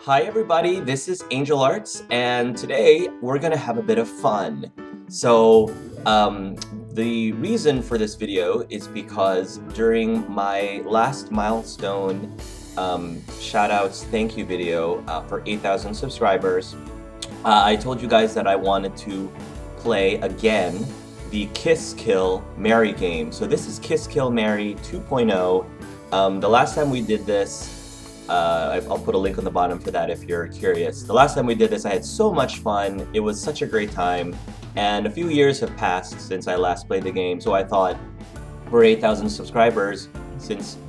Hi everybody, this is Angel Arts, and today we're gonna have a bit of fun. So, the reason for this video is because during my last milestone shoutouts thank you video for 8,000 subscribers, I told you guys that I wanted to play again the Kiss Kill Marry game. So this is Kiss Kill Marry 2.0. The last time we did this, I'll put a link on the bottom for that if you're curious. The last time we did this, I had so much fun. It was such a great time, and a few years have passed since I last played the game, so I thought for 8,000 subscribers, since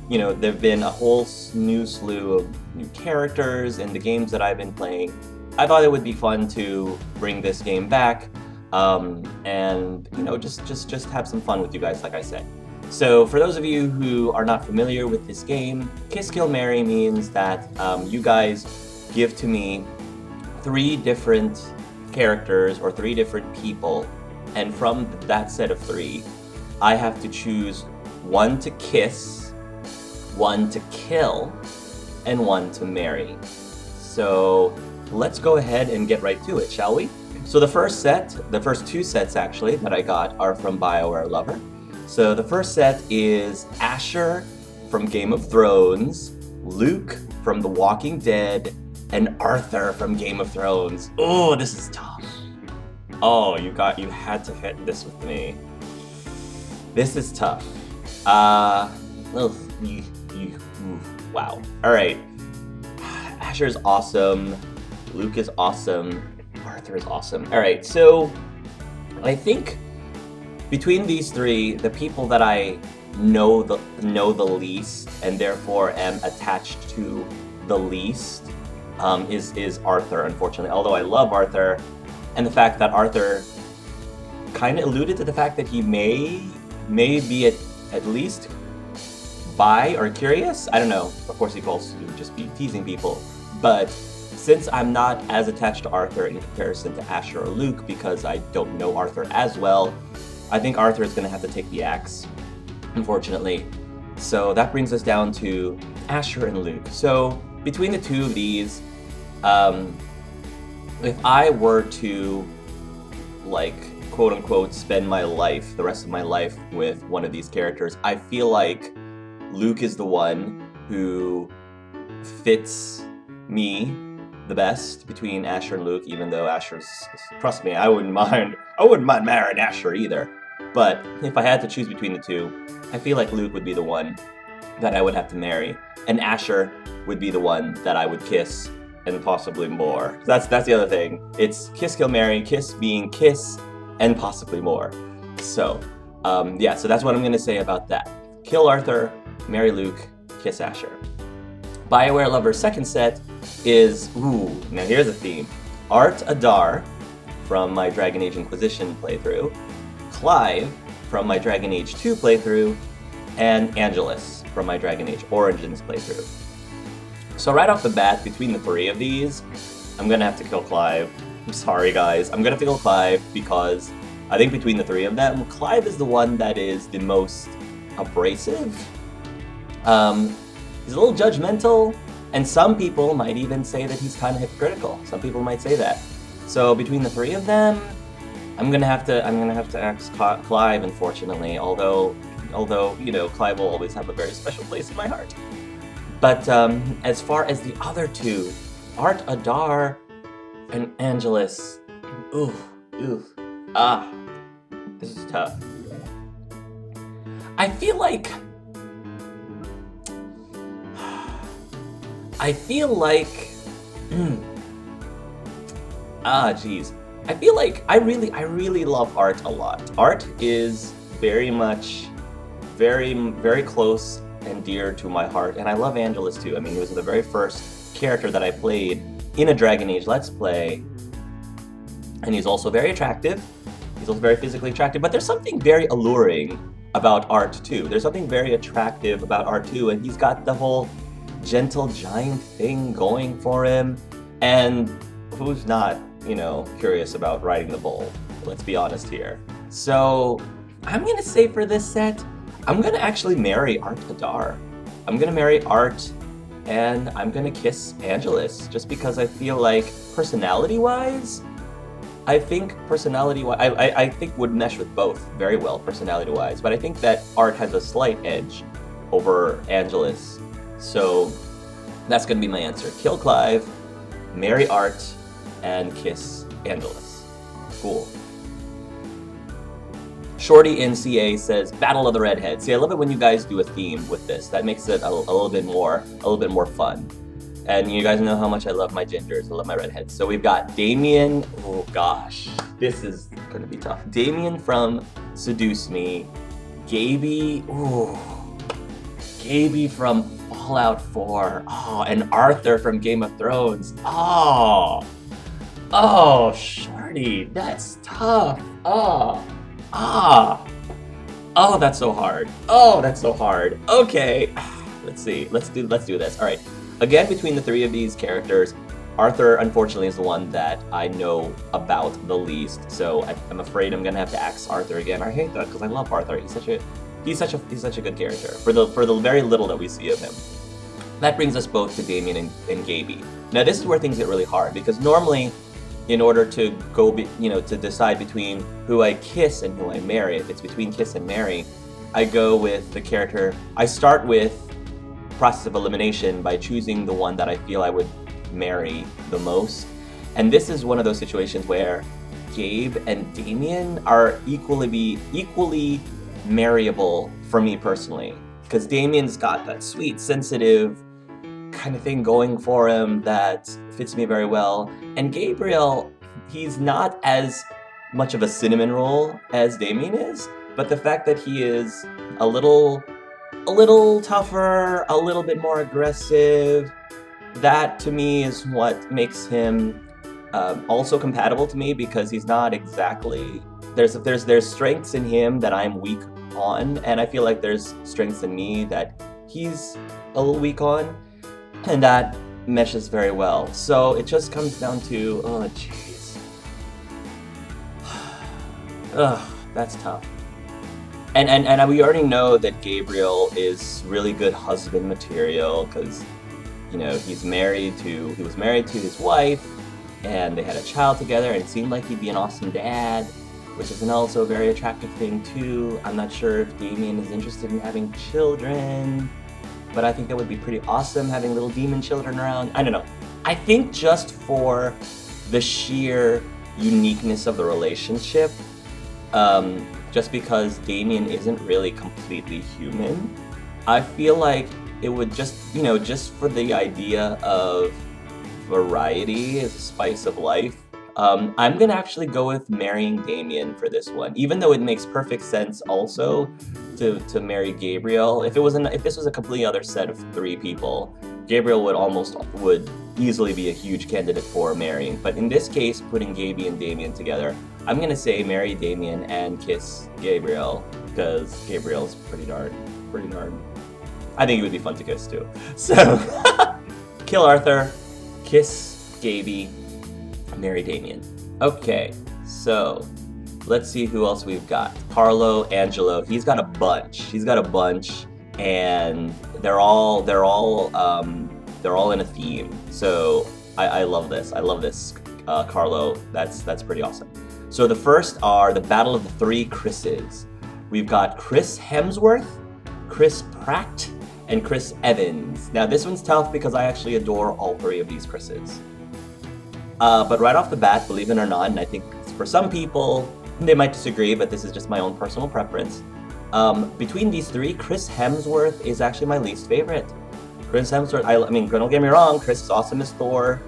there've been a whole new slew of new characters in the games that I've been playing, I thought it would be fun to bring this game back, and just have some fun with you guys, like I said. So for those of you who are not familiar with this game, Kiss Kill Marry means that you guys give to me 3 different characters or 3 different people, and from that set of 3, I have to choose 1 to kiss, 1 to kill, and 1 to marry. So let's go ahead and get right to it, shall we? So the first 2 sets actually that I got are from BioWare Lover. So the first set is Asher from Game of Thrones, Luke from The Walking Dead, and Arthur from Game of Thrones. Oh, this is tough. Oh, you had to hit this with me. This is tough. Wow. Alright. Asher's awesome. Luke is awesome. Arthur is awesome. Alright, so I think between these 3, the people that I know the least and therefore am attached to the least is Arthur, unfortunately. Although I love Arthur, and the fact that Arthur kind of alluded to the fact that he may be at least bi or curious. I don't know. Of course, he could also just be teasing people. But since I'm not as attached to Arthur in comparison to Asher or Luke because I don't know Arthur as well, I think Arthur is going to have to take the axe, unfortunately. So that brings us down to Asher and Luke. So between the 2 of these, if I were to, like, quote-unquote, spend the rest of my life with one of these characters, I feel like Luke is the one who fits me the best between Asher and Luke, even though Asher's, trust me, I wouldn't mind marrying Asher either. But if I had to choose between the 2, I feel like Luke would be the one that I would have to marry, and Asher would be the one that I would kiss, and possibly more. That's the other thing. It's Kiss Kill Marry, kiss being kiss, and possibly more. So, yeah, so that's what I'm gonna say about that. Kill Arthur, marry Luke, kiss Asher. BioWare Lover's second set is, now here's a theme. Art Adar from my Dragon Age Inquisition playthrough, Clive from my Dragon Age 2 playthrough, and Angelus from my Dragon Age Origins playthrough. So right off the bat, between the 3 of these, I'm gonna have to kill Clive. I'm sorry guys, I'm gonna have to kill Clive because I think between the 3 of them, Clive is the one that is the most abrasive. He's a little judgmental, and some people might even say that he's kind of hypocritical. Some people might say that. So between the 3 of them, I'm gonna have to axe Clive, unfortunately. Although Clive will always have a very special place in my heart. But as far as the other 2, Art Adar and Angelus, this is tough. I feel like I really love Art a lot. Art is very much, very close and dear to my heart, and I love Angelus too. I mean, he was the very first character that I played in a Dragon Age Let's Play, and he's also very attractive. He's also very physically attractive, but there's something very alluring about Art too. There's something very attractive about Art too, and he's got the whole gentle giant thing going for him, and who's not, curious about riding the bull? Let's be honest here. So I'm gonna say for this set, I'm gonna actually marry Art Adar. I'm gonna marry Art and I'm gonna kiss Angelus, just because I feel like personality-wise, I think I think would mesh with both very well personality-wise, but I think that Art has a slight edge over Angelus, so that's gonna be my answer. Kill Clive, marry Art, and kiss Angelus. Cool. Shorty NCA says, Battle of the Redheads. See, I love it when you guys do a theme with this. That makes it a little bit more fun. And you guys know how much I love my gingers. I love my redheads. So we've got Damien. Oh gosh, this is gonna be tough. Damien from Seduce Me. Gaby. Ooh. Gaby from Fallout 4. Oh, and Arthur from Game of Thrones. Oh, Shorty, that's tough. Oh, that's so hard. Oh, that's so hard. Okay, let's see. Let's do this. All right. Again, between the three of these characters, Arthur, unfortunately, is the one that I know about the least. So I'm afraid I'm gonna have to axe Arthur again. I hate that because I love Arthur. He's such a good character for the very little that we see of him. That brings us both to Damien and Gaby. Now this is where things get really hard, because normally, in order to to decide between who I kiss and who I marry, if it's between kiss and marry, I go with the character. I start with process of elimination by choosing the one that I feel I would marry the most. And this is one of those situations where Gabe and Damien are equally marryable for me personally, because Damien's got that sweet, sensitive kind of thing going for him that fits me very well. And Gabriel, he's not as much of a cinnamon roll as Damien is, but the fact that he is a little tougher, a little bit more aggressive, that to me is what makes him also compatible to me, because he's not exactly, there's strengths in him that I'm weak on, and I feel like there's strengths in me that he's a little weak on, and that meshes very well. So it just comes down to, oh jeez. Ugh, that's tough. And we already know that Gabriel is really good husband material, because he was married to his wife, and they had a child together, and it seemed like he'd be an awesome dad, which is also a very attractive thing too. I'm not sure if Damien is interested in having children, but I think that would be pretty awesome, having little demon children around. I don't know. I think just for the sheer uniqueness of the relationship, just because Damien isn't really completely human, I feel like it would just for the idea of variety as a spice of life, I'm gonna actually go with marrying Damien for this one, even though it makes perfect sense also to marry Gabriel. If this was a completely other set of three people, Gabriel would easily be a huge candidate for marrying. But in this case, putting Gaby and Damien together, I'm gonna say marry Damien and kiss Gabriel, because Gabriel's pretty darn. I think it would be fun to kiss too. So, kill Arthur, kiss Gaby, marry Damien. Okay, so let's see who else we've got. Carlo, Angelo. He's got a bunch, and they're all in a theme. So I love this. Carlo. That's pretty awesome. So the first are the Battle of the Three Chris's. We've got Chris Hemsworth, Chris Pratt, and Chris Evans. Now this one's tough because I actually adore all three of these Chris's. But right off the bat, believe it or not, and I think for some people, they might disagree, but this is just my own personal preference. Between these three, Chris Hemsworth is actually my least favorite. Chris Hemsworth, I mean, don't get me wrong, Chris is awesome as Thor.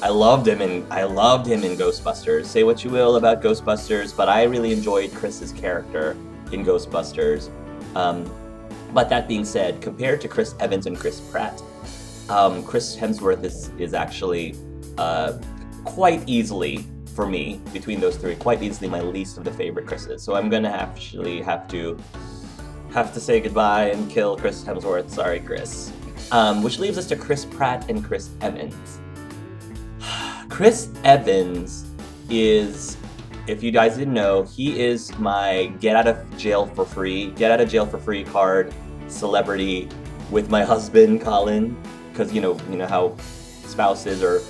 I loved him in Ghostbusters. Say what you will about Ghostbusters, but I really enjoyed Chris's character in Ghostbusters. But that being said, compared to Chris Evans and Chris Pratt, Chris Hemsworth is actually quite easily, for me, between those three, quite easily my least of the favorite Chris's. So I'm gonna actually have to say goodbye and kill Chris Hemsworth. Sorry, Chris. Which leaves us to Chris Pratt and Chris Evans. Chris Evans is, if you guys didn't know, he is my get out of jail for free card celebrity with my husband, Colin. because you know how spouses or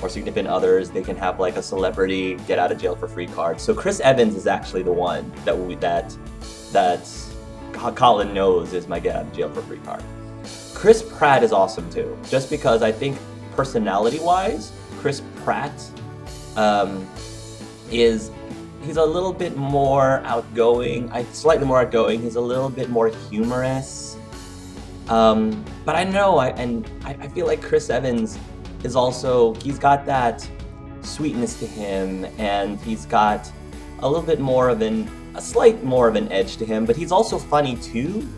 significant others, they can have like a celebrity get out of jail for free card. So Chris Evans is actually the one that Colin knows is my get out of jail for free card. Chris Pratt is awesome too, just because I think personality-wise, Chris Pratt he's a little bit more outgoing, slightly more outgoing. He's a little bit more humorous. But I know, I feel like Chris Evans is also, he's got that sweetness to him, and he's got a little bit more of a slight more of an edge to him, but he's also funny too.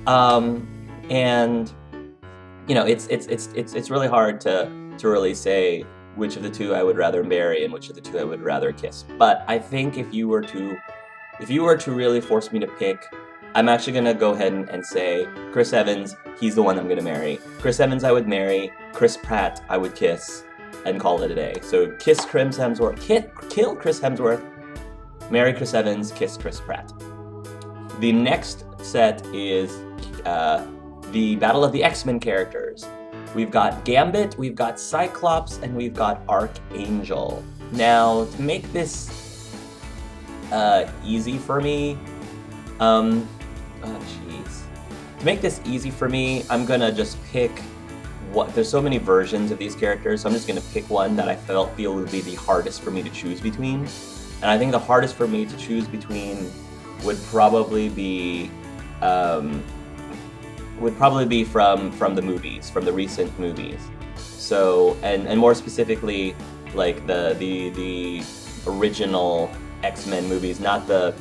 And you know, it's really hard to really say which of the two I would rather marry and which of the two I would rather kiss. But I think if you were to really force me to pick, I'm actually gonna go ahead and say Chris Evans, he's the one I'm gonna marry. Chris Evans I would marry, Chris Pratt I would kiss, and call it a day. So kiss Chris Hemsworth, kill Chris Hemsworth, marry Chris Evans, kiss Chris Pratt. The next set is the Battle of the X-Men characters. We've got Gambit, we've got Cyclops, and we've got Archangel. Now, to make this easy for me, to make this easy for me, I'm gonna just pick there's so many versions of these characters, so I'm just gonna pick one that I feel would be the hardest for me to choose between. And I think the hardest for me to choose between would probably be from the movies, from the recent movies. So, and more specifically, like the original X-Men movies, not the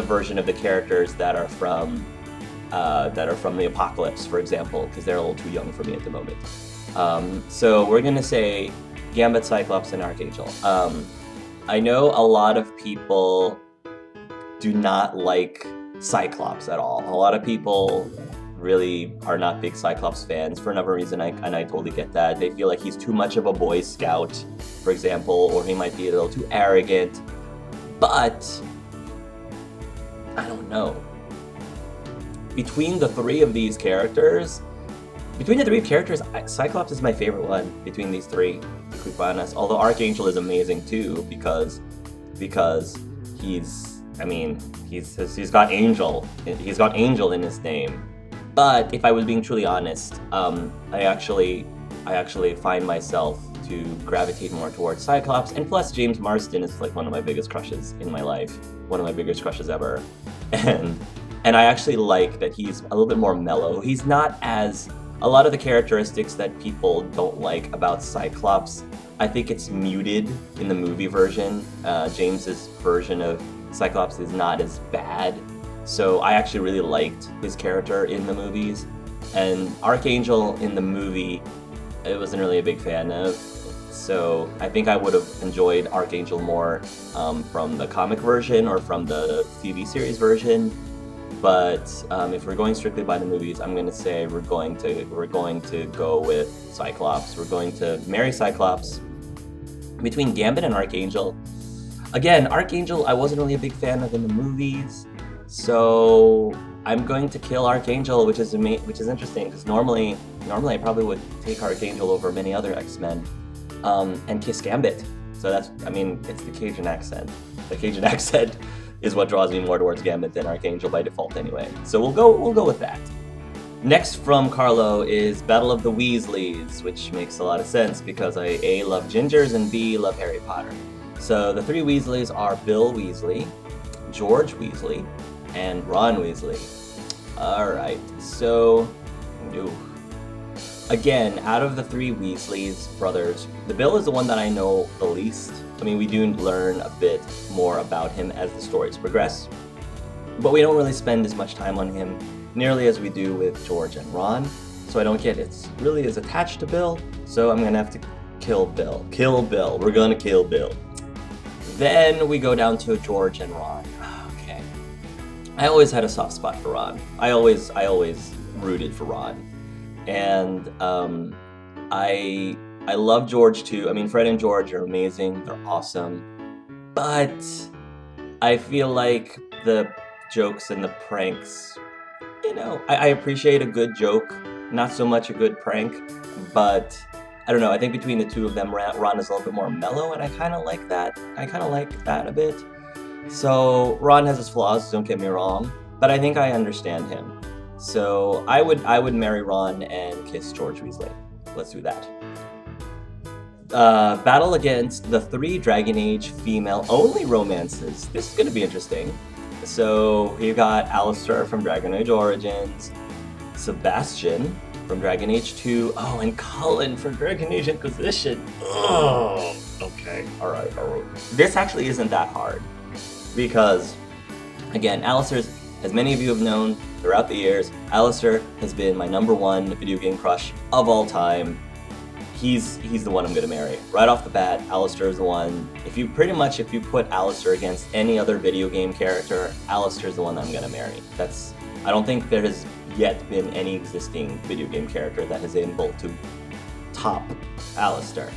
version of the characters that are from the Apocalypse, for example, because they're a little too young for me at the moment. So we're gonna say Gambit, Cyclops, and Archangel. I know a lot of people do not like Cyclops at all. A lot of people really are not big Cyclops fans for another reason, and I totally get that. They feel like he's too much of a Boy Scout, for example, or he might be a little too arrogant. But I don't know. Between the three characters, Cyclops is my favorite one between these three, to be honest. Although Archangel is amazing too, because he's got angel. He's got angel in his name. But if I was being truly honest, I actually find myself to gravitate more towards Cyclops. And plus, James Marsden is like one of my biggest crushes in my life, one of my biggest crushes ever. And I actually like that he's a little bit more mellow. He's not as, a lot of the characteristics that people don't like about Cyclops, I think it's muted in the movie version. James's version of Cyclops is not as bad. So I actually really liked his character in the movies. And Archangel in the movie, I wasn't really a big fan of. So I think I would have enjoyed Archangel more from the comic version or from the TV series version. But if we're going strictly by the movies, I'm going to say we're going to go with Cyclops. We're going to marry Cyclops. Between Gambit and Archangel, again, Archangel I wasn't really a big fan of in the movies, so I'm going to kill Archangel, which is interesting because normally I probably would take Archangel over many other X-Men, and kiss Gambit. So it's the Cajun accent. The Cajun accent is what draws me more towards Gambit than Archangel by default anyway. So we'll go with that. Next from Carlo is Battle of the Weasleys, which makes a lot of sense because I A, love gingers, and B, love Harry Potter. So the three Weasleys are Bill Weasley, George Weasley, and Ron Weasley. Alright, so again, out of the three Weasleys brothers, the Bill is the one that I know the least. I mean, we do learn a bit more about him as the stories progress, but we don't really spend as much time on him nearly as we do with George and Ron, so I don't get really as attached to Bill, so I'm gonna have to kill Bill. Kill Bill. We're gonna kill Bill. Then we go down to George and Ron. Okay. I always had a soft spot for Ron. I always rooted for Ron. And I love George too. I mean, Fred and George are amazing. They're awesome. But I feel like the jokes and the pranks, I appreciate a good joke not so much a good prank, but I don't know, I think between the two of them, Ron is a little bit more mellow, and I kind of like that. I kind of like that a bit. So Ron has his flaws, don't get me wrong, but I think I understand him. So I would marry Ron and kiss George Weasley. Let's do that. Battle against the 3 Dragon Age female-only romances. This is going to be interesting. So you got Alistair from Dragon Age Origins, Sebastian from Dragon Age 2, oh, and Cullen from Dragon Age Inquisition. Oh, okay, all right. This actually isn't that hard because, again, Alistair's, as many of you have known throughout the years, Alistair has been my #1 video game crush of all time. He's the one I'm gonna marry. Right off the bat, Alistair is the one. If you put Alistair against any other video game character, Alistair is the one that I'm gonna marry. I don't think there has yet been any existing video game character that has been able to top Alistair.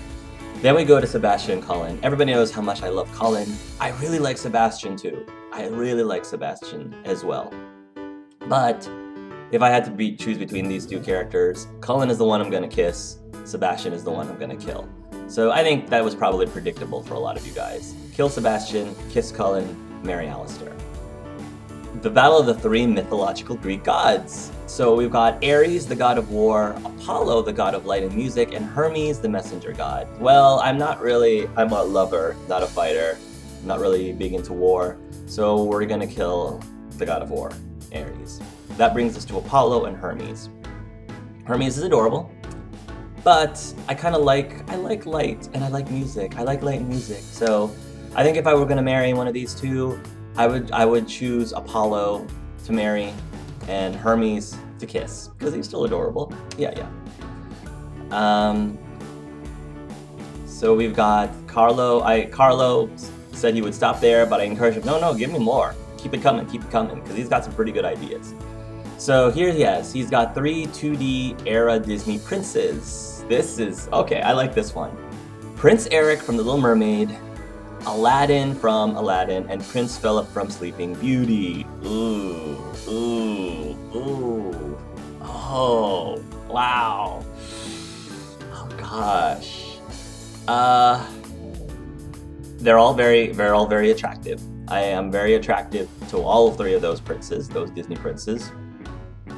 Then we go to Sebastian and Cullen. Everybody knows how much I love Cullen. I really like Sebastian too. I really like Sebastian as well. But if I had to choose between these two characters, Cullen is the one I'm gonna kiss, Sebastian is the one I'm gonna kill. So I think that was probably predictable for a lot of you guys. Kill Sebastian, kiss Cullen, marry Alistair. The Battle of the 3 mythological Greek gods. So we've got Ares, the god of war, Apollo, the god of light and music, and Hermes, the messenger god. Well, I'm a lover, not a fighter. I'm not really big into war. So we're gonna kill the god of war, Ares. That brings us to Apollo and Hermes. Hermes is adorable, but I like light and I like music. I like light and music. So I think if I were gonna marry one of these two, I would choose Apollo to marry and Hermes to kiss, because he's still adorable. Yeah. So we've got Carlo. Carlo said he would stop there, but I encouraged him, no, give me more. Keep it coming, because he's got some pretty good ideas. So here he has, he's got 3 2D era Disney princes. This is, okay, I like this one. Prince Eric from The Little Mermaid, Aladdin from Aladdin, and Prince Philip from Sleeping Beauty. Ooh. Oh, wow. Oh gosh. They're all very attractive. I am very attractive to all 3 of those princes, those Disney princes.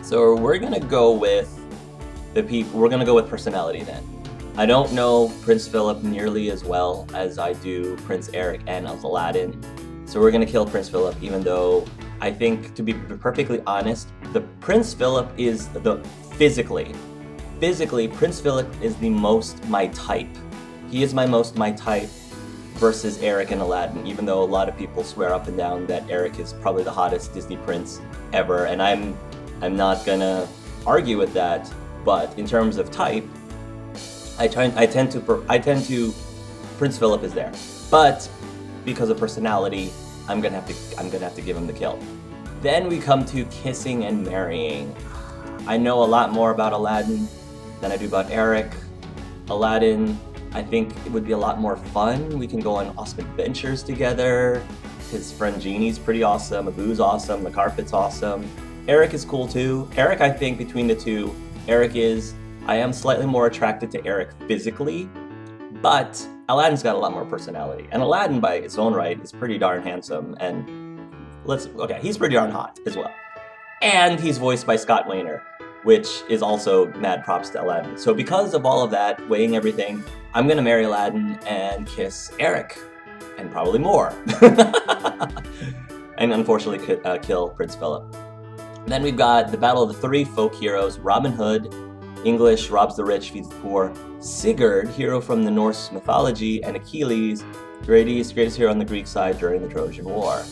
So we're gonna go with personality then. I don't know Prince Philip nearly as well as I do Prince Eric and Aladdin. So we're gonna kill Prince Philip, even though I think, to be perfectly honest, the Prince Philip is physically, Prince Philip is the most my type. He is most my type versus Eric and Aladdin, even though a lot of people swear up and down that Eric is probably the hottest Disney prince ever, and I'm not gonna argue with that, but in terms of type, I tend to Prince Philip is there, but because of personality, I'm gonna have to give him the kill. Then we come to kissing and marrying. I know a lot more about Aladdin than I do about Eric. Aladdin, I think it would be a lot more fun. We can go on awesome adventures together. His friend Genie's pretty awesome. Abu's awesome. The carpet's awesome. Eric is cool too. Eric, I think between the two, I am slightly more attracted to Eric physically, but Aladdin's got a lot more personality. And Aladdin, by its own right, is pretty darn handsome, and he's pretty darn hot as well. And he's voiced by Scott Wayner, which is also mad props to Aladdin. So because of all of that, weighing everything, I'm gonna marry Aladdin and kiss Eric, and probably more. And unfortunately kill Prince Philip. Then we've got the Battle of the 3 folk heroes, Robin Hood, English, robs the rich, feeds the poor, Sigurd, hero from the Norse mythology, and Achilles, greatest hero on the Greek side during the Trojan War.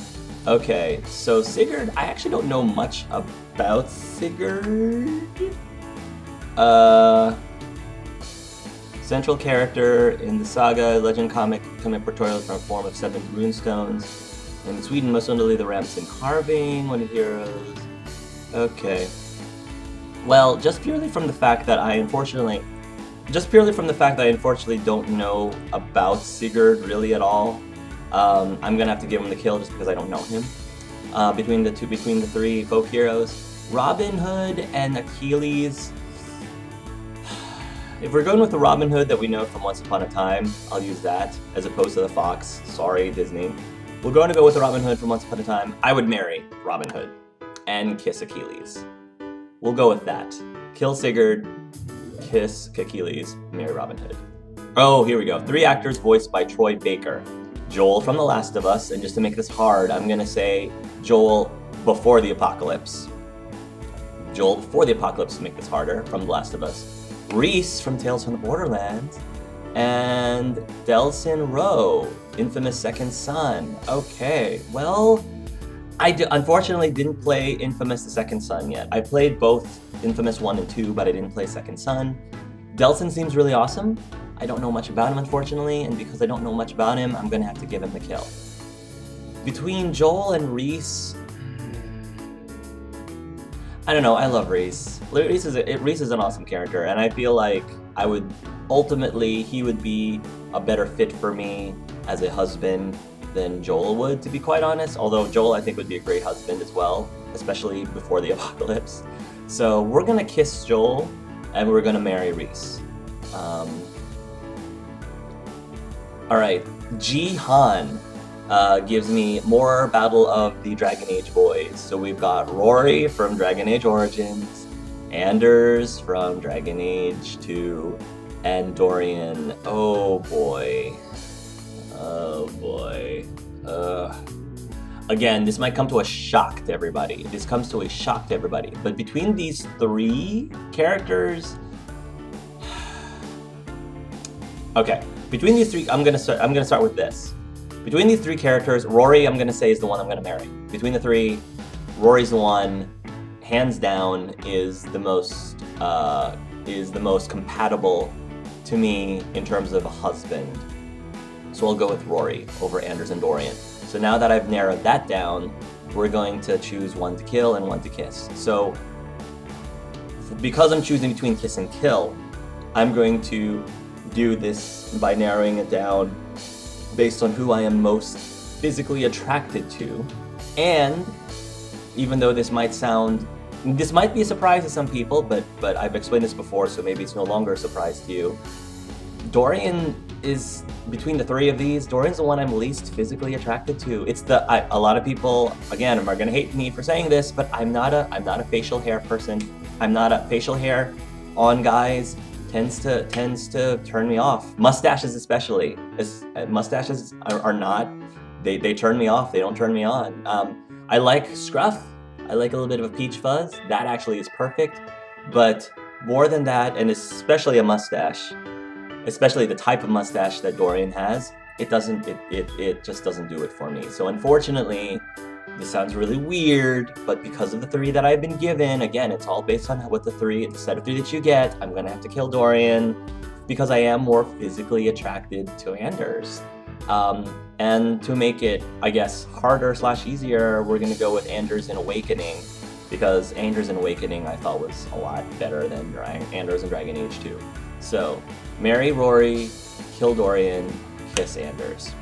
Okay, so Sigurd, I actually don't know much about Sigurd. Central character in the saga, legend comic pictorial from a form of 7 runestones. In Sweden, most notably the Ramson carving, one of the heroes. Okay. Well, just purely from the fact that I unfortunately don't know about Sigurd really at all, I'm gonna have to give him the kill just because I don't know him. Between the 3 folk heroes, Robin Hood and Achilles, If we're going with the Robin Hood that we know from Once Upon a Time, I'll use that as opposed to the fox. Sorry, Disney. We're going to go with the Robin Hood from Once Upon a Time. I would marry Robin Hood and kiss Achilles. We'll go with that. Kill Sigurd, kiss Achilles, marry Robin Hood. Oh, here we go. 3 actors voiced by Troy Baker. Joel from The Last of Us, and just to make this hard, I'm gonna say Joel before the apocalypse. Joel before the apocalypse to make this harder, from The Last of Us. Reese from Tales from the Borderlands, and Delsin Rowe, infamous Second Son. Okay, well, unfortunately didn't play Infamous the Second Son yet. I played both Infamous 1 and 2, but I didn't play Second Son. Delsin seems really awesome. I don't know much about him, unfortunately, and because I don't know much about him, I'm gonna have to give him the kill. Between Joel and Reese, I don't know, I love Reese. Reese is an awesome character, and I feel like he would be a better fit for me as a husband than Joel would, to be quite honest. Although Joel, I think, would be a great husband as well, especially before the apocalypse. So we're gonna kiss Joel, and we're gonna marry Reese. Alright, Jihan gives me more Battle of the Dragon Age boys. So we've got Rory from Dragon Age Origins, Anders from Dragon Age 2, and Dorian. Oh boy. Oh boy. Again, this might come to a shock to everybody. This comes to a shock to everybody. But between these 3 characters... Okay, between these 3, I'm gonna start with this. Between these 3 characters, Rory, I'm gonna say, is the one I'm gonna marry. Between the 3, Rory's the one, hands down, is the most compatible to me in terms of a husband. So I'll go with Rory over Anders and Dorian. So now that I've narrowed that down, we're going to choose one to kill and one to kiss. So because I'm choosing between kiss and kill, I'm going to do this by narrowing it down based on who I am most physically attracted to. And even though this might be a surprise to some people, but I've explained this before, so maybe it's no longer a surprise to you. Dorian is, between the 3 of these, Dorian's the one I'm least physically attracted to. It's a lot of people, again, are gonna hate me for saying this, but I'm not a facial hair person. I'm not a facial hair on guys tends to turn me off. Mustaches especially. Mustaches are not, they turn me off, they don't turn me on. I like scruff, I like a little bit of a peach fuzz, that actually is perfect, but more than that, and especially a mustache, especially the type of mustache that Dorian has, it just doesn't do it for me. So unfortunately, this sounds really weird, but because of the 3 that I've been given, again, it's all based on what the set of 3 that you get, I'm gonna have to kill Dorian, because I am more physically attracted to Anders. And to make it, I guess, harder / easier, we're gonna go with Anders in Awakening, because Anders in Awakening I thought was a lot better than Anders in Dragon Age 2. So, marry Rory, kill Dorian, kiss Anders.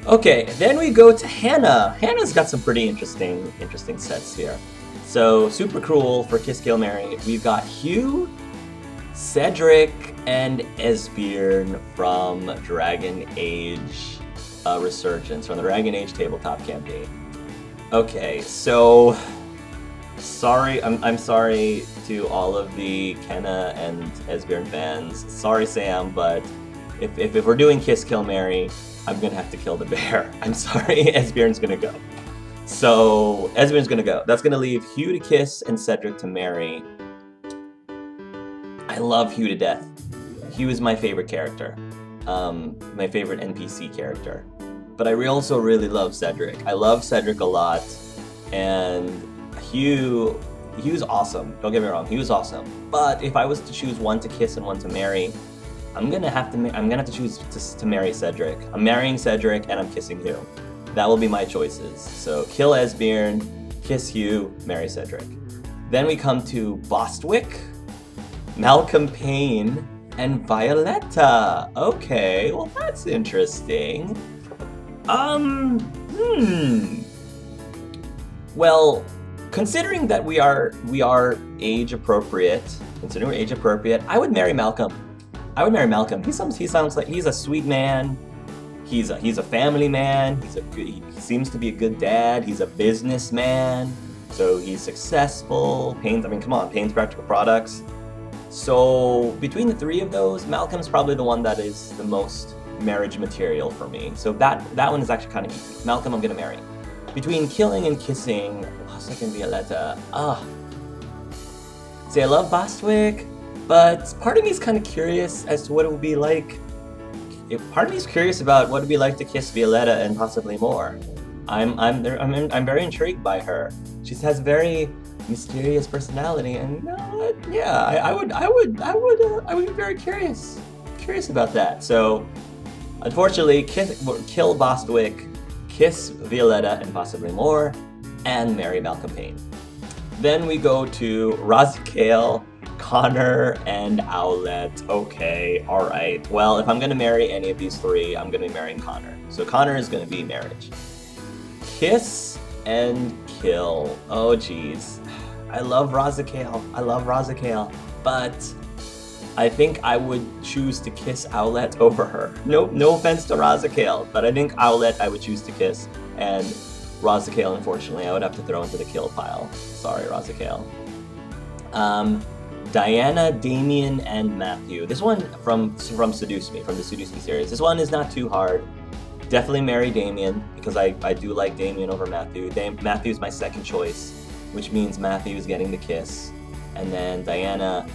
Okay, then we go to Hannah. Hannah's got some pretty interesting sets here. So, super cool for Kiss, Kill, Marry. We've got Hugh, Cedric, and Esbjörn from Dragon Age Resurgence, from the Dragon Age tabletop campaign. Okay, so I'm sorry to all of the Kenna and Esbjörn fans. Sorry, Sam, but if we're doing Kiss, Kill, Marry, I'm gonna have to kill the bear. I'm sorry, Esbjörn's gonna go. So, Esbjörn's gonna go. That's gonna leave Hugh to kiss and Cedric to marry. I love Hugh to death. Hugh is my favorite character. My favorite NPC character. But I also really love Cedric. I love Cedric a lot. And Hugh's awesome. Don't get me wrong, Hugh's awesome. But if I was to choose one to kiss and one to marry, I'm gonna have to choose to marry Cedric. I'm marrying Cedric and I'm kissing Hugh. That will be my choices. So kill Esbjörn, kiss Hugh, marry Cedric. Then we come to Bostwick, Malcolm Payne, and Violetta. Okay, well that's interesting. Well, considering that we are age appropriate, I would marry Malcolm. I would marry Malcolm. He sounds like he's a sweet man. He's a family man. He seems to be a good dad. He's a businessman. So he's successful. Payne's Practical Products. So between the three of those, Malcolm's probably the one that is the most marriage material for me. So that one is actually kind of easy. Malcolm, I'm gonna marry. Between killing and kissing, Bostwick and Violetta. See, I love Bostwick, but part of me is kind of curious as to what it would be like. Part of me is curious about what it would be like to kiss Violetta and possibly more. I'm very intrigued by her. She has a very mysterious personality, and yeah, I would be very curious about that. So, unfortunately, kill Bostwick, kiss Violetta and possibly more, and marry Malcolm Payne. Then we go to Raziel, Connor, and Owlette. Okay, alright. Well, if I'm gonna marry any of these three, I'm gonna be marrying Connor. So Connor is gonna be marriage. Kiss and kill. Oh geez. I love Raziel, but I think I would choose to kiss Owlette over her. No offense to Raziel, but I think Owlette I would choose to kiss, and Raziel, unfortunately, I would have to throw into the kill pile. Sorry, Raziel. Diana, Damien, and Matthew. This one from Seduce Me, from the Seduce Me series. This one is not too hard. Definitely marry Damien, because I do like Damien over Matthew. Matthew's my second choice, which means Matthew's getting the kiss. And then Diana,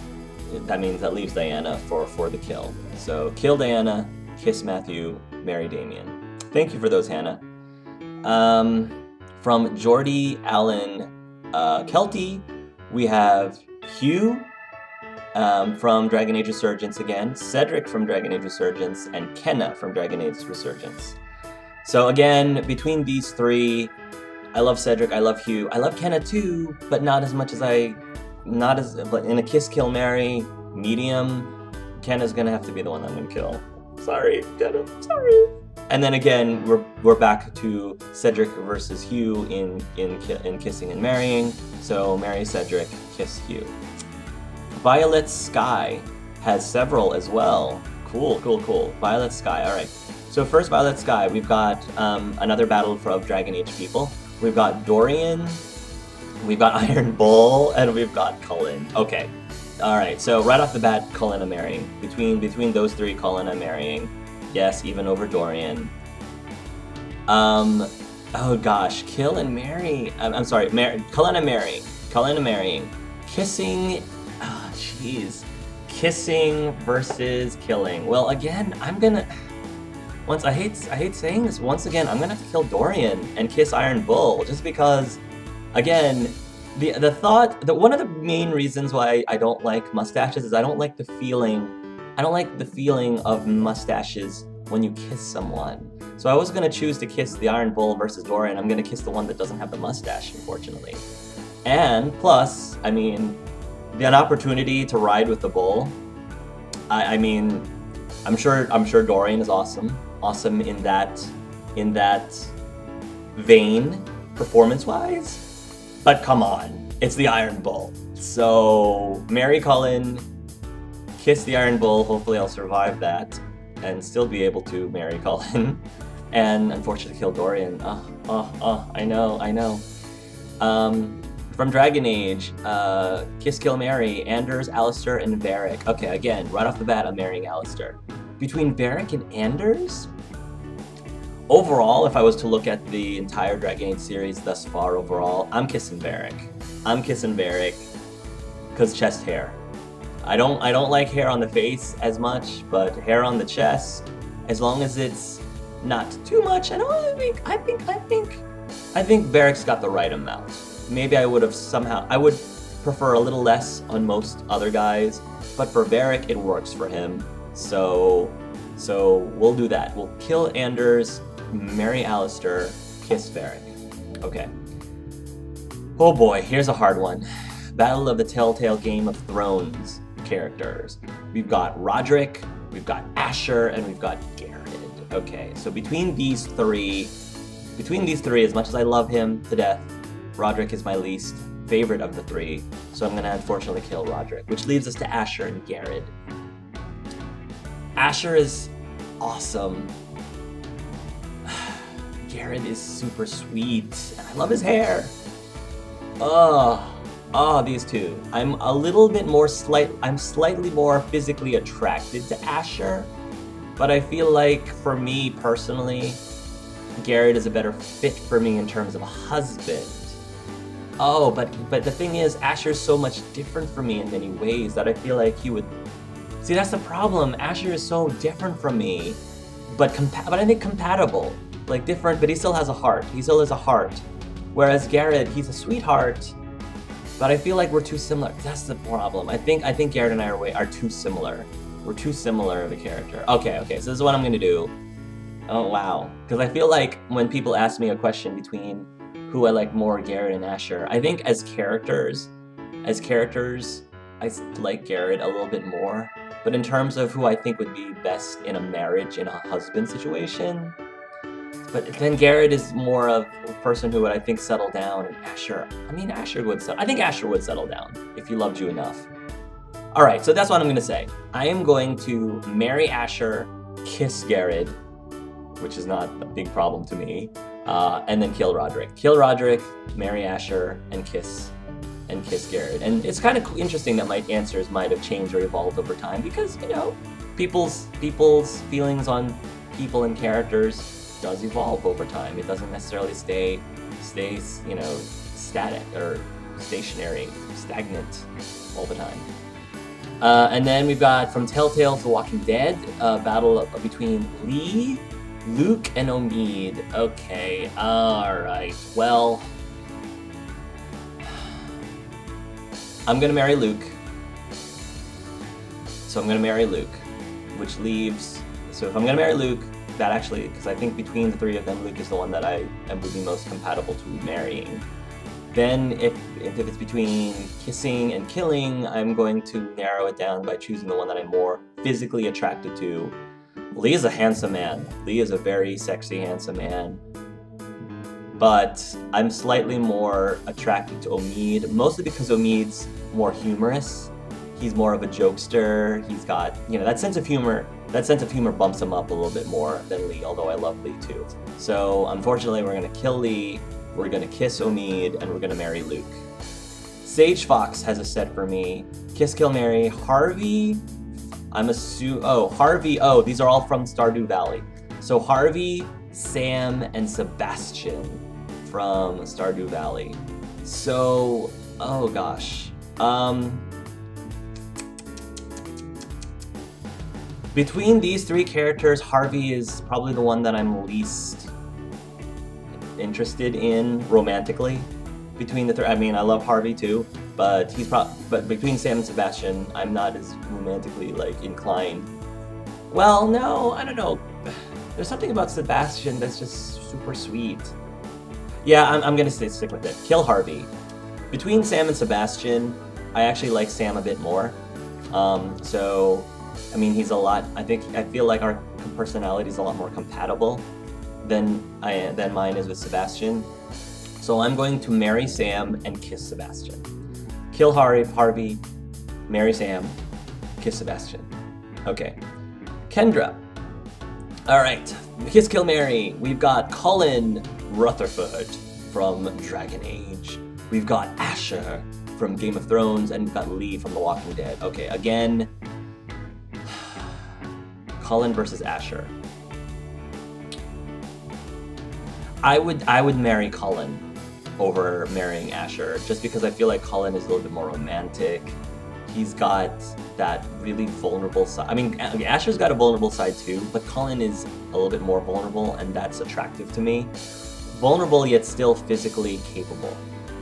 that leaves Diana for the kill. So kill Diana, kiss Matthew, marry Damien. Thank you for those, Hannah. From Jordy Allen Kelty, we have Hugh from Dragon Age Resurgence again, Cedric from Dragon Age Resurgence, and Kenna from Dragon Age Resurgence. So again, between these three, I love Cedric, I love Hugh, I love Kenna too, but not as much as but in a kiss, kill, marry, medium, Kenna's gonna have to be the one I'm gonna kill. Sorry, Kenna, sorry. And then again, we're back to Cedric versus Hugh in kissing and marrying. So marry Cedric, kiss Hugh. Violet Sky has several as well. Cool. Violet Sky, alright. So first, Violet Sky, we've got another battle of Dragon Age people. We've got Dorian, we've got Iron Bull, and we've got Cullen. Okay, alright, so right off the bat, Cullen I'm marrying. Between those three, Cullen I'm marrying. Yes, even over Dorian. Oh gosh, kill and marry. I'm sorry, Cullen and marrying. Kissing, jeez. Kissing versus killing. Well, again, I hate saying this, once again, I'm gonna have to kill Dorian and kiss Iron Bull, just because, again, one of the main reasons why I don't like mustaches is I don't like the feeling of mustaches when you kiss someone. So I was going to choose to kiss the Iron Bull versus Dorian. I'm going to kiss the one that doesn't have the mustache, unfortunately. And plus, I mean, an opportunity to ride with the bull. I'm sure Dorian is awesome in that vein, performance-wise. But come on, it's the Iron Bull. So marry Cullen, kiss the Iron Bull, hopefully I'll survive that and still be able to marry Cullen. And unfortunately kill Dorian. I know. From Dragon Age, kiss, kill, marry, Anders, Alistair, and Varric. Okay, again, right off the bat, I'm marrying Alistair. Between Varric and Anders? Overall, if I was to look at the entire Dragon Age series thus far overall, I'm kissing Varric. Because chest hair. I don't like hair on the face as much, but hair on the chest, as long as it's not too much, I think Varric's got the right amount. Maybe I would prefer a little less on most other guys, but for Varric it works for him. So we'll do that. We'll kill Anders, marry Alistair, kiss Varric. Okay. Oh boy, here's a hard one. Battle of the Telltale Game of Thrones characters. We've got Roderick, we've got Asher, and we've got Garrett. Okay, so between these three, as much as I love him to death, Roderick is my least. favorite of the three, so I'm gonna unfortunately kill Roderick, which leaves us to Asher and Garrett. Asher is awesome. Garrett is super sweet, and I love his hair. These two. I'm slightly more physically attracted to Asher, but I feel like for me personally, Garrett is a better fit for me in terms of a husband. Oh, but the thing is, Asher's so much different from me in many ways that I feel like he would... See, that's the problem. Asher is so different from me, but I think compatible. Like different, but he still has a heart. He still has a heart. Whereas Garrett, he's a sweetheart, but I feel like we're too similar. That's the problem. I think Garrett and I are too similar. We're too similar of a character. Okay, so this is what I'm gonna do. Oh wow, because I feel like when people ask me a question between who I like more, Garrett and Asher, I think as characters, I like Garrett a little bit more. But in terms of who I think would be best in a marriage, in a husband situation, but then Garrett is more of a person who would, I think, settle down, and Asher would settle down if he loved you enough. All right, so that's what I'm gonna say. I am going to marry Asher, kiss Garrett, which is not a big problem to me, and then kill Roderick. Kill Roderick, marry Asher, and kiss Garrett. And it's kind of interesting that my answers might have changed or evolved over time because, you know, people's feelings on people and characters does evolve over time. It doesn't necessarily stay, you know, static or stagnant all the time. And then we've got from Telltale to Walking Dead, battle between Lee, Luke, and Omid. Okay, alright, well, I'm gonna marry Luke. So I'm gonna marry Luke, which leaves, so if I'm gonna marry Luke, that actually, because I think between the three of them, Luke is the one that I would be most compatible to marrying. Then if it's between kissing and killing, I'm going to narrow it down by choosing the one that I'm more physically attracted to. Lee is a handsome man. Lee is a very sexy, handsome man. But I'm slightly more attracted to Omid, mostly because Omid's more humorous. He's more of a jokester. He's got, you know, that sense of humor bumps him up a little bit more than Lee, although I love Lee too. So unfortunately, we're gonna kill Lee, we're gonna kiss Omid, and we're gonna marry Luke. Sage Fox has a set for me. Kiss, kill, marry. Harvey, Harvey, these are all from Stardew Valley. So Harvey, Sam, and Sebastian from Stardew Valley. So, oh gosh. Between these three characters, Harvey is probably the one that I'm least interested in romantically. Between the three, I mean, I love Harvey too, but but between Sam and Sebastian, I'm not as romantically inclined. Well, no, I don't know. There's something about Sebastian that's just super sweet. Yeah, I'm gonna stick with it. Kill Harvey. Between Sam and Sebastian, I actually like Sam a bit more. So, I mean, I feel like our personality is a lot more compatible than mine is with Sebastian. So I'm going to marry Sam and kiss Sebastian. Kill Harvey, marry Sam, kiss Sebastian. Okay. Kendra. Alright, kiss, kill, marry. We've got Colin Rutherford from Dragon Age. We've got Asher from Game of Thrones, and we've got Lee from The Walking Dead. Okay, again, Colin versus Asher. I would marry Colin over marrying Asher, just because I feel like Colin is a little bit more romantic. He's got that really vulnerable side. I mean, Asher's got a vulnerable side too, but Colin is a little bit more vulnerable, and that's attractive to me. Vulnerable yet still physically capable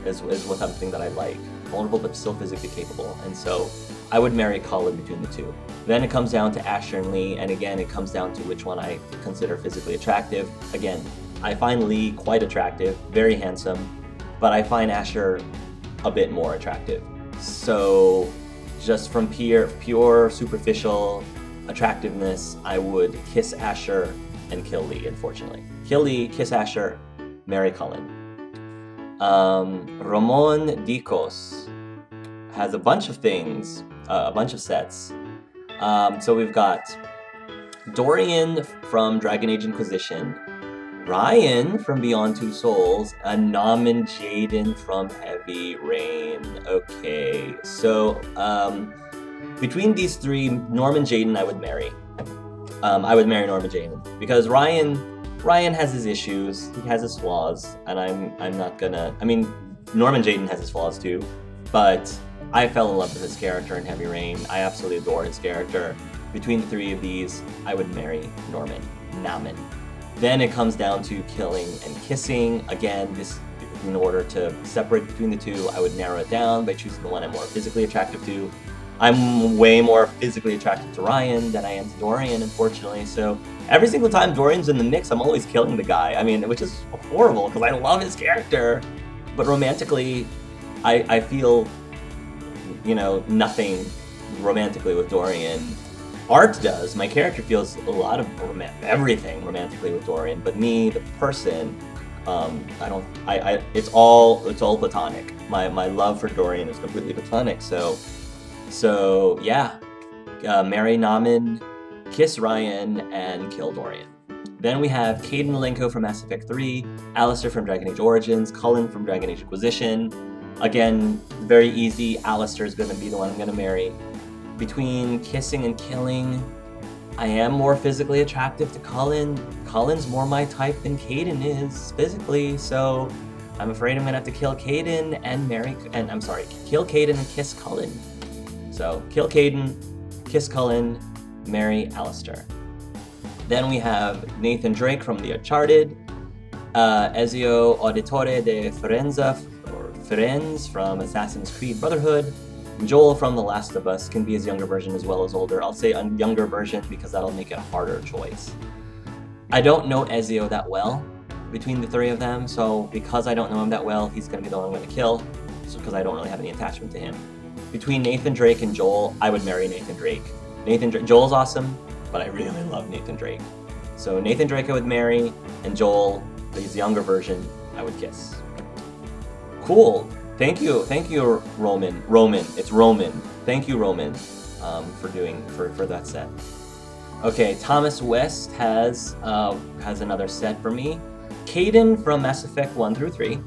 is something that I like. Vulnerable but still physically capable, and so I would marry Colin between the two. Then it comes down to Asher and Lee, and again, it comes down to which one I consider physically attractive. Again, I find Lee quite attractive, very handsome, but I find Asher a bit more attractive. So just from pure superficial attractiveness, I would kiss Asher and kill Lee, unfortunately. Kill Lee, kiss Asher, marry Colin. Ramon Dicos has a bunch of things, a bunch of sets. So we've got Dorian from Dragon Age Inquisition, Ryan from Beyond Two Souls, and Norman Jaden from Heavy Rain. Okay, so between these three, Norman Jaden I would marry. I would marry Norman Jaden because Ryan has his issues, he has his flaws, and I'm not gonna. I mean, Norman Jaden has his flaws too, but I fell in love with his character in Heavy Rain. I absolutely adore his character. Between the three of these, I would marry Namen. Then it comes down to killing and kissing. Again, this, in order to separate between the two, I would narrow it down by choosing the one I'm more physically attracted to. I'm way more physically attracted to Ryan than I am to Dorian, unfortunately. So every single time Dorian's in the mix, I'm always killing the guy. I mean, which is horrible because I love his character. But romantically, I feel, you know, nothing romantically with Dorian. Art does. My character feels a lot of everything romantically with Dorian, but me, the person, it's all platonic. My love for Dorian is completely platonic. So yeah, marry Namen, kiss Ryan, and kill Dorian. Then we have Caden Malenko from Mass Effect 3, Alistair from Dragon Age Origins, Cullen from Dragon Age Inquisition. Again, very easy. Alistair is going to be the one I'm going to marry. Between kissing and killing, I am more physically attractive to Cullen. Cullen's more my type than Caden is physically, so I'm afraid I'm gonna have to kill Caden and kill Caden and kiss Cullen. So kill Caden, kiss Cullen, marry Alistair. Then we have Nathan Drake from The Uncharted, Ezio Auditore de Firenze from Assassin's Creed Brotherhood, Joel from The Last of Us can be his younger version as well as older. I'll say a younger version because that'll make it a harder choice. I don't know Ezio that well between the three of them, so because I don't know him that well, he's going to be the one I'm going to kill, because I don't really have any attachment to him. Between Nathan Drake and Joel, I would marry Nathan Drake. Joel's awesome, but I really love Nathan Drake. So Nathan Drake I would marry, and Joel, his younger version, I would kiss. Cool. Thank you, Roman. It's Roman. Thank you, Roman, for that set. Okay, Thomas West has another set for me. Caden from Mass Effect 1 through 3,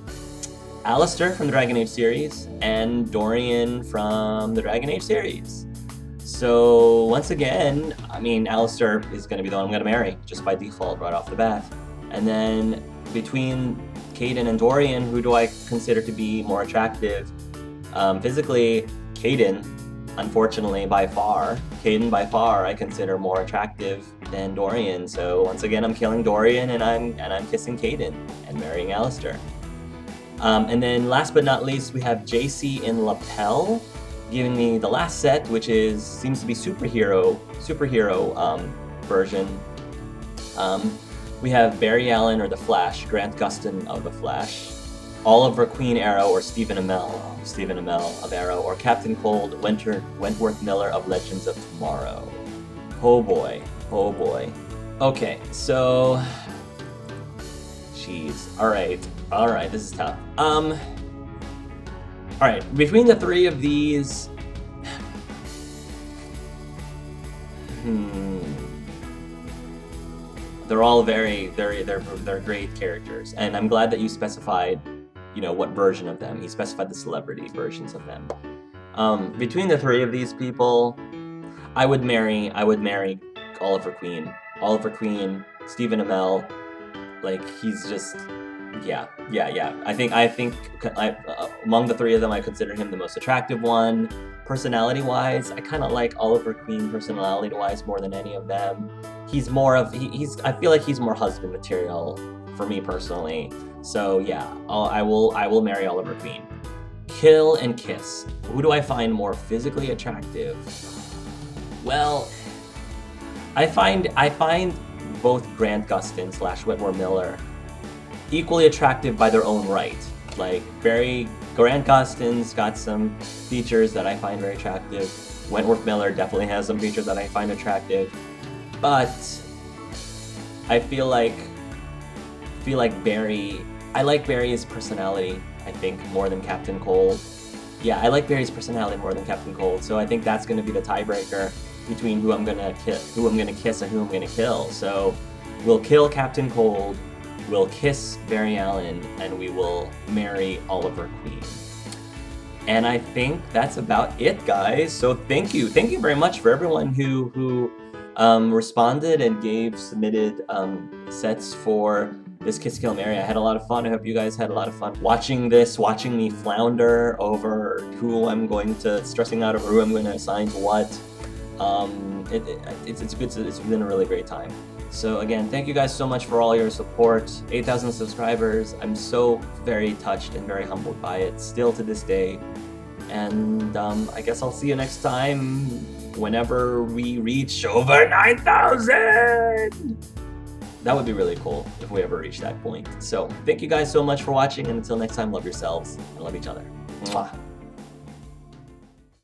Alistair from the Dragon Age series, and Dorian from the Dragon Age series. So once again, I mean, Alistair is going to be the one I'm going to marry just by default right off the bat. And then between Caden and Dorian, who do I consider to be more attractive? Physically, Caden, unfortunately, by far. Caden, by far, I consider more attractive than Dorian. So once again, I'm killing Dorian, and I'm kissing Caden and marrying Alistair. And then last but not least, we have JC in Lapel, giving me the last set, which seems to be superhero version. We have Barry Allen or The Flash, Grant Gustin of The Flash, Oliver Queen Arrow or Stephen Amell of Arrow, or Captain Cold, Wentworth Miller of Legends of Tomorrow. Oh boy. Okay, so... Jeez. Alright, this is tough. Alright, between the three of these... They're all they're great characters, and I'm glad that you specified, you know, what version of them. He specified the celebrity versions of them. Between the three of these people, I would marry Oliver Queen. Stephen Amell, like, he's just, yeah. I think among the three of them, I consider him the most attractive one. Personality-wise, I kind of like Oliver Queen personality-wise more than any of them. He's more of, I feel like he's more husband material for me personally. So yeah, I will marry Oliver Queen. Kill and kiss. Who do I find more physically attractive? Well, I find both Grant Gustin / Wentworth Miller equally attractive by their own right. Like, Grant Gustin's got some features that I find very attractive. Wentworth Miller definitely has some features that I find attractive. But I feel like Barry, I like Barry's personality. I think, more than Captain Cold. Yeah, I like Barry's personality more than Captain Cold, so I think that's going to be the tiebreaker between who I'm gonna kiss and who I'm gonna kill. So we'll kill Captain Cold, we'll kiss Barry Allen, and we will marry Oliver Queen. And I think that's about it, guys. So thank you very much for everyone who responded and submitted sets for this Kiss Kill Marry. I had a lot of fun. I hope you guys had a lot of fun watching me flounder over who I'm going to, stressing out over who I'm going to assign to what. It's been a really great time. So again, thank you guys so much for all your support. 8,000 subscribers. I'm so very touched and very humbled by it, still to this day. And I guess I'll see you next time whenever we reach over 9,000! That would be really cool if we ever reach that point. So thank you guys so much for watching, and until next time, love yourselves and love each other. Mwah.